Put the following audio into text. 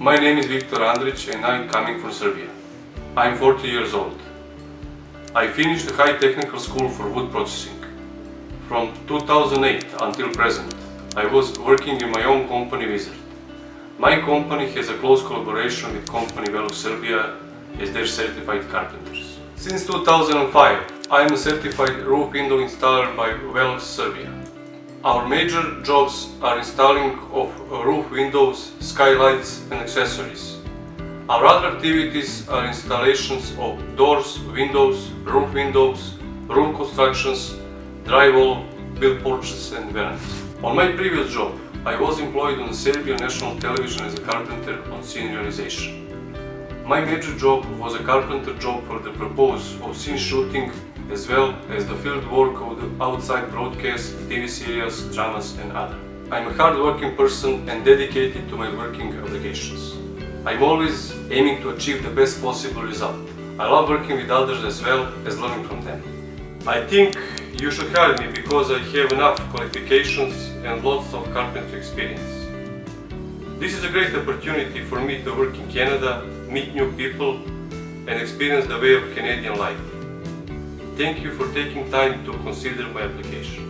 My name is Viktor Andrić and I am coming from Serbia. I am 40 years old. I finished the high technical school for wood processing. From 2008 until present, I was working in my own company Wizard. My company has a close collaboration with company Velux Serbia as their certified carpenters. Since 2005, I am a certified roof window installer by Velux Serbia. Our major jobs are installing of roof windows, skylights and accessories. Our other activities are installations of doors, windows, room constructions, drywall, built porches and verandas. On my previous job, I was employed on Serbian national television as a carpenter on scene realization. My major job was a carpenter job for the purpose of scene shooting as well as the field work of the outside broadcast, TV serials, dramas and other. I'm a hard-working person and dedicated to my working obligations. I'm always aiming to achieve the best possible result. I love working with others as well as learning from them. I think you should hire me because I have enough qualifications and lots of carpentry experience. This is a great opportunity for me to work in Canada, meet new people and experience the way of Canadian life. Thank you for taking time to consider my application.